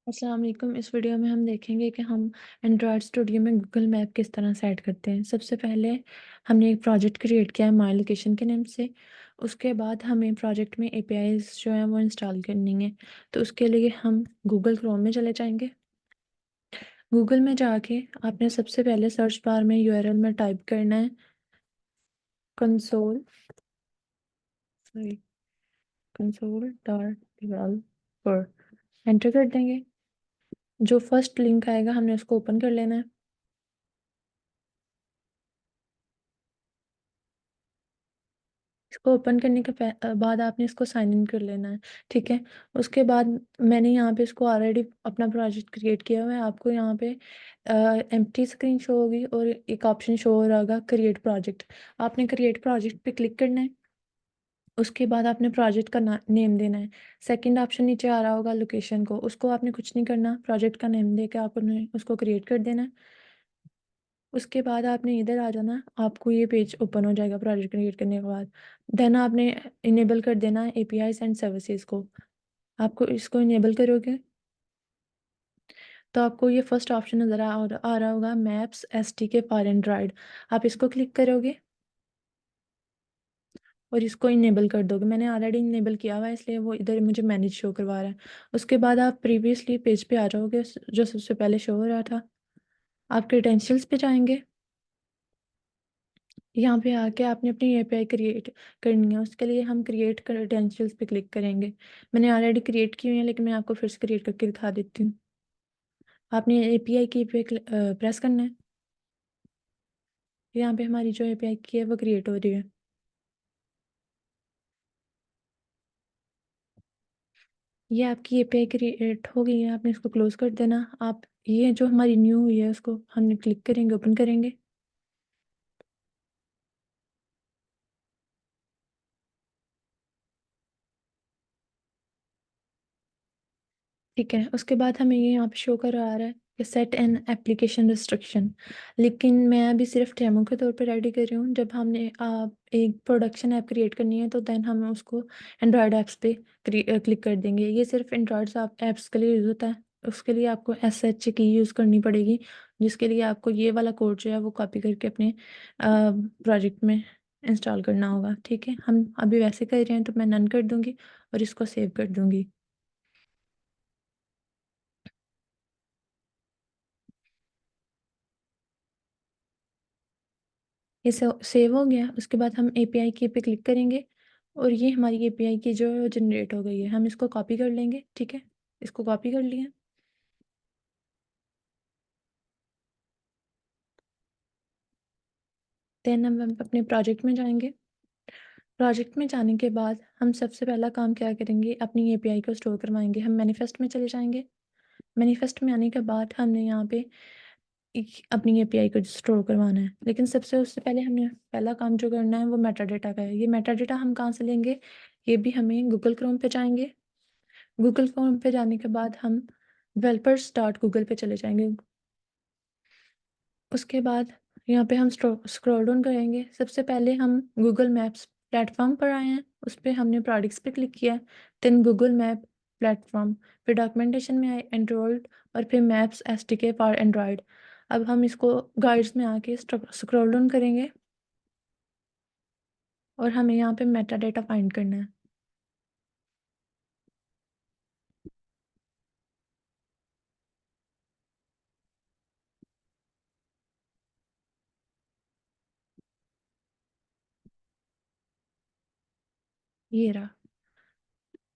अस्सलाम वालेकुम। इस वीडियो में हम देखेंगे कि हम एंड्रॉयड स्टूडियो में गूगल मैप किस तरह सेट करते हैं। सबसे पहले हमने एक प्रोजेक्ट क्रिएट किया है माई लोकेशन के नेम से। उसके बाद हमें प्रोजेक्ट में एपीआईज जो है वो इंस्टॉल करनी है। तो उसके लिए हम गूगल क्रोम में चले जाएंगे। गूगल में जाके आपने सबसे पहले सर्च बार में यूआरएल में टाइप करना है console sorry console dot developer. Enter कर देंगे। जो फर्स्ट लिंक आएगा हमने उसको ओपन कर लेना है। इसको ओपन करने के बाद आपने इसको साइन इन कर लेना है। ठीक है। उसके बाद मैंने यहाँ पे इसको ऑलरेडी अपना प्रोजेक्ट क्रिएट किया हुआ है। आपको यहाँ पे एम्प्टी स्क्रीन शो होगी और एक ऑप्शन शो हो रहा होगा क्रिएट प्रोजेक्ट। आपने क्रिएट प्रोजेक्ट पे क्लिक करना है। उसके बाद आपने प्रोजेक्ट का नेम देना है। सेकंड ऑप्शन नीचे आ रहा होगा लोकेशन को, उसको आपने कुछ नहीं करना, प्रोजेक्ट का नेम दे के आपने उसको क्रिएट कर देना है। उसके बाद आपने इधर आ जाना। आपको ये पेज ओपन हो जाएगा प्रोजेक्ट क्रिएट करने के बाद। देन आपने इनेबल कर देना है एपीआईज एंड सर्विसेज को। आपको इसको इनेबल करोगे तो आपको ये फर्स्ट ऑप्शन नज़र आ रहा होगा मैप्स एसटीके फॉर एंड्रॉयड। आप इसको क्लिक करोगे और इसको इनेबल कर दोगे। मैंने ऑलरेडी इनेबल किया हुआ है इसलिए वो इधर मुझे मैनेज शो करवा रहा है। उसके बाद आप प्रीवियसली पेज पे आ जाओगे जो सबसे पहले शो हो रहा था। आप क्रेडेंशियल्स पे जाएंगे। यहाँ पे आके आपने अपनी एपीआई क्रिएट करनी है। उसके लिए हम क्रिएट क्रेडेंशियल्स पे क्लिक करेंगे। मैंने ऑलरेडी क्रिएट की हुई है लेकिन मैं आपको फिर से क्रिएट करके दिखा देती हूँ। आपने एपीआई की पे प्रेस करना है। यहाँ पे हमारी जो एपीआई की है वो क्रिएट हो रही है। ये आपकी एपीआई क्रिएट हो गई है। आपने इसको क्लोज कर देना। आप ये जो हमारी न्यू हुई है उसको हमने क्लिक करेंगे, ओपन करेंगे। ठीक है। उसके बाद हमें ये यहाँ पे शो कर आ रहा है कि सेट एन एप्लीकेशन रिस्ट्रिक्शन। लेकिन मैं अभी सिर्फ डेमो के तौर पे रेडी कर रही हूँ। जब हमने एक प्रोडक्शन ऐप क्रिएट करनी है तो देन हम उसको एंड्रॉयड ऐप्स पे क्लिक कर देंगे। ये सिर्फ एंड्रॉयड ऐप्स के लिए यूज़ होता है। उसके लिए आपको SH की यूज़ करनी पड़ेगी, जिसके लिए आपको ये वाला कोड जो है वो कॉपी करके अपने प्रोजेक्ट में इंस्टॉल करना होगा। ठीक है। हम अभी वैसे कर रहे हैं तो मैं नन कर दूंगी और इसको सेव कर दूंगी। ये सेव हो गया। उसके बाद हम एपीआई की पे क्लिक करेंगे और ये हमारी एपीआई की जो है वो जनरेट हो गई है। हम इसको कॉपी कर लेंगे। ठीक है। इसको कॉपी कर लिया। देन हम अपने प्रोजेक्ट में जाएंगे। प्रोजेक्ट में जाने के बाद हम सबसे पहला काम क्या करेंगे, अपनी एपीआई को स्टोर करवाएंगे। हम मैनिफेस्ट में चले जाएंगे। मैनिफेस्ट में आने के बाद हमने यहाँ पे अपनी एपीआई को स्टोर करवाना है। लेकिन सबसे उससे पहले हमने पहला काम जो करना है वो मेटा डेटा का है। ये मेटा डेटा हम कहाँ से लेंगे, ये भी हमें गूगल क्रोम पे जाएंगे। गूगल क्रोम पे जाने के बाद हम डेवलपर्स डॉट गूगल पे चले जाएंगे। उसके बाद यहाँ पे हम स्क्रॉल डाउन करेंगे। सबसे पहले हम गूगल मैप्स प्लेटफॉर्म पर आए हैं। उस पर हमने प्रोडक्ट्स पे क्लिक किया। देन गूगल मैप प्लेटफॉर्म, फिर डॉक्यूमेंटेशन में आए एंड्रॉयड और फिर मैप्स SDK फॉर एंड्रॉयड। अब हम इसको गाइड्स में आके स्क्रॉल डाउन करेंगे और हमें यहाँ पे मेटा डेटा फाइंड करना है। ये रहा।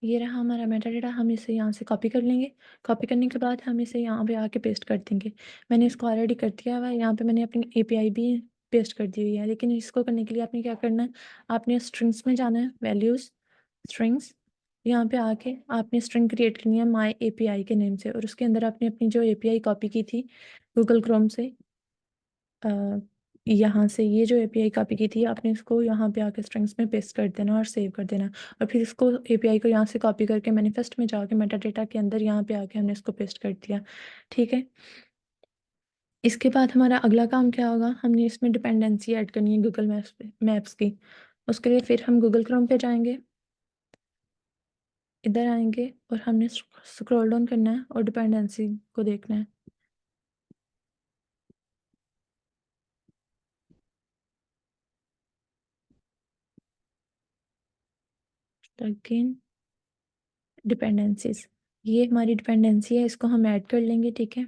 ये रहा हमारा मेटा डेटा। हम इसे यहाँ से कॉपी कर लेंगे। कॉपी करने के बाद हम इसे यहाँ पे आके पेस्ट कर देंगे। मैंने इसको ऑलरेडी कर दिया हुआ है। यहाँ पे मैंने अपनी एपीआई भी पेस्ट कर दी हुई है। लेकिन इसको करने के लिए आपने क्या करना है, आपने स्ट्रिंग्स में जाना है, वैल्यूज स्ट्रिंग्स। यहाँ पे आके आपने स्ट्रिंग क्रिएट करनी है माई एपीआई के नेम से और उसके अंदर आपने अपनी जो एपीआई कॉपी की थी गूगल क्रोम से, यहाँ से ये जो एपीआई कॉपी की थी आपने इसको यहाँ पे आके स्ट्रिंग्स में पेस्ट कर देना और सेव कर देना। और फिर इसको एपीआई को यहाँ से कॉपी करके मैनिफेस्ट में जाके मेटा डेटा के अंदर यहाँ पे आके हमने इसको पेस्ट कर दिया। ठीक है। इसके बाद हमारा अगला काम क्या होगा, हमने इसमें डिपेंडेंसी ऐड करनी है गूगल मैप्स की। उसके लिए फिर हम गूगल क्रोम पे जाएंगे। इधर आएंगे और हमने स्क्रॉल डाउन करना है और डिपेंडेंसी को देखना है। प्लगइन डिपेंडेंसीज, ये हमारी डिपेंडेंसी है, इसको हम ऐड कर लेंगे। ठीक है,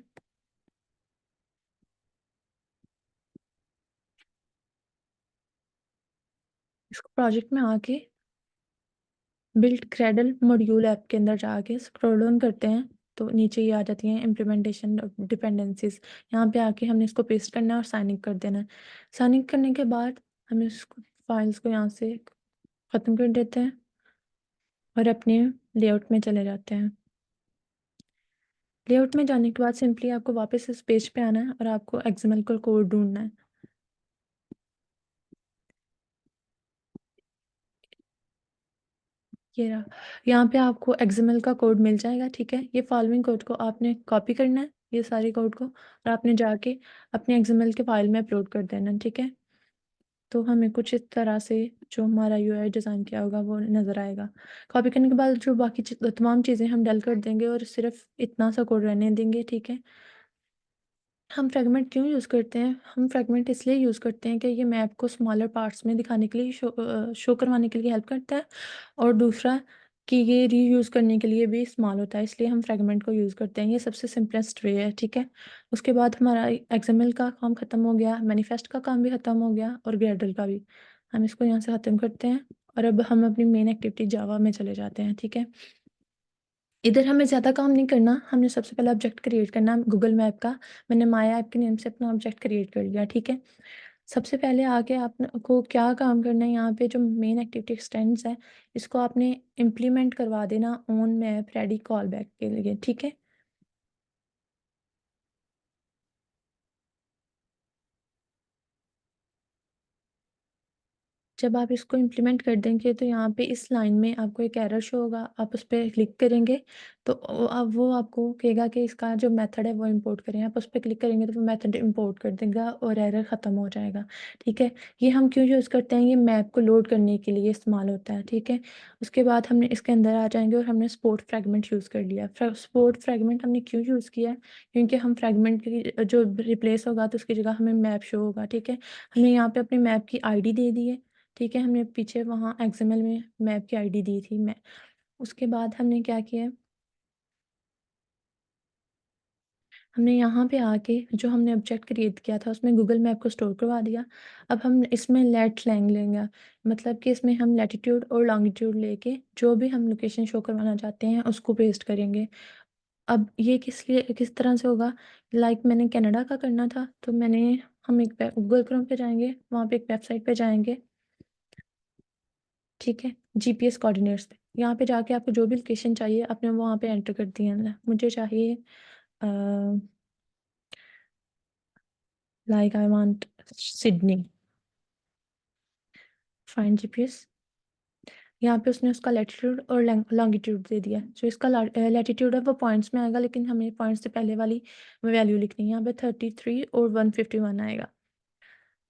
इसको प्रोजेक्ट में आके बिल्ड क्रेडल मॉड्यूल ऐप के अंदर जाके स्क्रॉल डाउन करते हैं तो नीचे ये आ जाती हैं इम्प्लीमेंटेशन डिपेंडेंसीज। यहाँ पे आके हमने इसको पेस्ट करना है और साइन इन कर देना है। साइन इन करने के बाद हम इसको फाइल्स को यहाँ से ख़त्म कर देते हैं और अपने लेआउट में चले जाते हैं। लेआउट में जाने के बाद सिंपली आपको वापस इस पेज पे आना है और आपको एक्सएमएल का कोड ढूंढना है। ये रहा, यहाँ पे आपको एक्सएमएल का कोड मिल जाएगा। ठीक है, ये फॉलोइंग कोड को आपने कॉपी करना है, ये सारे कोड को, और आपने जाके अपने एक्सएमएल के फाइल में अपलोड कर देना है। ठीक है, तो हमें कुछ इस तरह से जो हमारा यूआई डिज़ाइन किया होगा वो नज़र आएगा। कॉपी करने के बाद जो बाकी तमाम चीज़ें हम डल कर देंगे और सिर्फ इतना सा कोड रहने देंगे। ठीक है, हम फ्रेगमेंट क्यों यूज़ करते हैं? हम फ्रेगमेंट इसलिए यूज़ करते हैं कि ये मैप को स्मॉलर पार्ट्स में दिखाने के लिए शो करवाने के लिए हेल्प करता है, और दूसरा कि ये रीयूज़ करने के लिए भी इस्तेमाल होता है, इसलिए हम फ्रेगमेंट को यूज़ करते हैं। ये सबसे सिंपलेस्ट वे है। ठीक है, उसके बाद हमारा एक्सएमएल का काम ख़त्म हो गया, मैनिफेस्ट का काम भी ख़त्म हो गया और ग्रेडल का भी। हम इसको यहाँ से ख़त्म करते हैं और अब हम अपनी मेन एक्टिविटी जावा में चले जाते हैं। ठीक है, इधर हमें ज़्यादा काम नहीं करना, हमने सबसे पहले ऑब्जेक्ट क्रिएट करना है गूगल मैप का। मैंने माया ऐप के नेम से अपना ऑब्जेक्ट क्रिएट कर लिया। ठीक है, सबसे पहले आके आपको क्या काम करना है, यहाँ पे जो मेन एक्टिविटी एक्सटेंड्स है इसको आपने इम्प्लीमेंट करवा देना on map ready call back के लिए। ठीक है, जब आप इसको इम्प्लीमेंट कर देंगे तो यहाँ पे इस लाइन में आपको एक एरर शो होगा, आप उस पर क्लिक करेंगे तो अब वो आपको कहेगा कि इसका जो मेथड है वो इंपोर्ट करें। आप उस पर क्लिक करेंगे तो वो मेथड इंपोर्ट कर देगा और एरर ख़त्म हो जाएगा। ठीक है, ये हम क्यों यूज़ करते हैं? ये मैप को लोड करने के लिए इस्तेमाल होता है। ठीक है, उसके बाद हमने इसके अंदर आ जाएंगे और हमने स्पोर्ट फ्रेगमेंट यूज़ कर लिया। स्पोर्ट फ्रेगमेंट हमने क्यों यूज़ किया है? क्योंकि हम फ्रेगमेंट की जो रिप्लेस होगा तो उसकी जगह हमें मैप शो होगा। ठीक है, हमने यहाँ पे अपने मैप की आईडी दे दी है। ठीक है, हमने पीछे वहाँ एक्सएमएल में मैप की आईडी दी थी। मैं उसके बाद हमने क्या किया, हमने यहाँ पे आके जो हमने ऑब्जेक्ट क्रिएट किया था उसमें गूगल मैप को स्टोर करवा दिया। अब हम इसमें लेट लैंग लेंगे, मतलब कि इसमें हम लैटिट्यूड और लॉन्गिट्यूड लेके जो भी हम लोकेशन शो करवाना चाहते हैं उसको पेस्ट करेंगे। अब ये किस तरह से होगा, लाइक मैंने कनाडा का करना था तो हम एक गूगल क्रोम पे जाएंगे, वहाँ पे एक वेबसाइट पे जाएंगे। ठीक है, जीपीएस कोऑर्डिनेट्स पे यहाँ पे जाके आपको जो भी लोकेशन चाहिए आपने वहाँ पे एंटर कर दिया है। मुझे चाहिए like I want Sydney, find GPS. यहाँ पे उसने उसका लैटिट्यूड और लॉन्गिट्यूड दे दिया। जो इसका लैटिट्यूड है वो पॉइंट्स में आएगा, लेकिन हमें पॉइंट्स से पहले वाली वैल्यू लिखनी है। यहाँ पे 33 और 151 आएगा।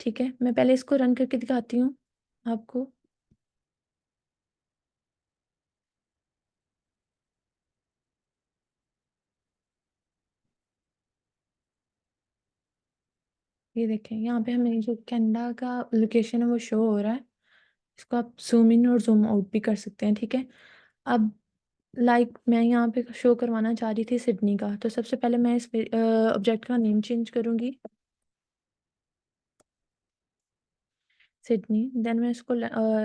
ठीक है, मैं पहले इसको रन करके दिखाती हूँ आपको। ये देखें, यहाँ पे हमें जो कनाडा का लोकेशन है वो शो हो रहा है। इसको आप जूम इन और जूम आउट भी कर सकते हैं। ठीक है, अब मैं यहाँ पे शो करवाना चाह रही थी सिडनी का, तो सबसे पहले मैं इस ऑब्जेक्ट का नेम चेंज करूँगी, सिडनी। देन मैं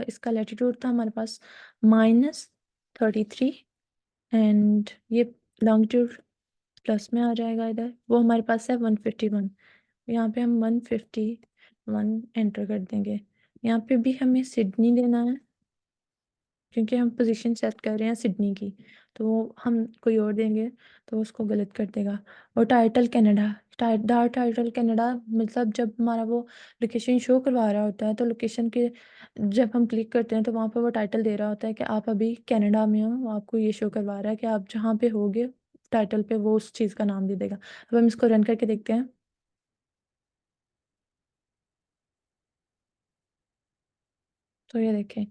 इसका लैटिट्यूड था हमारे पास -33, एंड ये लॉन्गिट्यूड प्लस में आ जाएगा, इधर वो हमारे पास है 151। यहाँ पे हम 151 एंटर कर देंगे। यहाँ पे भी हमें सिडनी देना है क्योंकि हम पोजीशन सेट कर रहे हैं सिडनी की, तो हम कोई और देंगे तो उसको गलत कर देगा। और टाइटल कनाडा, टाइटल कनाडा, मतलब जब हमारा वो लोकेशन शो करवा रहा होता है तो लोकेशन के जब हम क्लिक करते हैं तो वहाँ पे वो टाइटल दे रहा होता है कि आप अभी कनाडा में हो, वो आपको ये शो करवा रहा है कि आप जहाँ पे होगे टाइटल पे वो उस चीज़ का नाम दे देगा। अब हम इसको रन करके देखते हैं। तो ये देखें,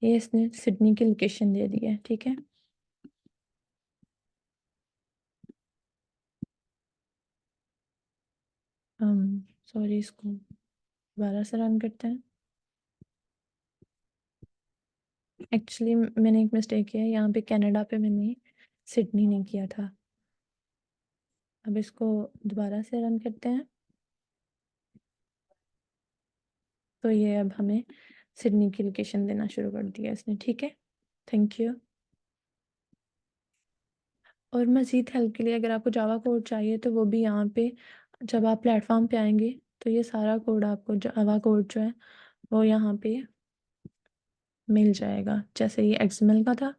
ये इसने सिडनी की लोकेशन दे दी है। ठीक है, सॉरी, इसको दोबारा से रन करते हैं। एक्चुअली मैंने एक मिस्टेक किया है, यहाँ पे कनाडा पे मैंने सिडनी नहीं किया था। अब इसको दोबारा से रन करते हैं। तो ये अब हमें सिडनी की लोकेशन देना शुरू कर दिया इसने, ठीक है, थैंक यू। और मज़ीद हेल्प के लिए अगर आपको जावा कोड चाहिए तो वो भी यहाँ पे, जब आप प्लेटफॉर्म पे आएंगे तो ये सारा कोड आपको, जावा कोड जो है वो यहाँ पे मिल जाएगा। जैसे ये एक्सएमएल का था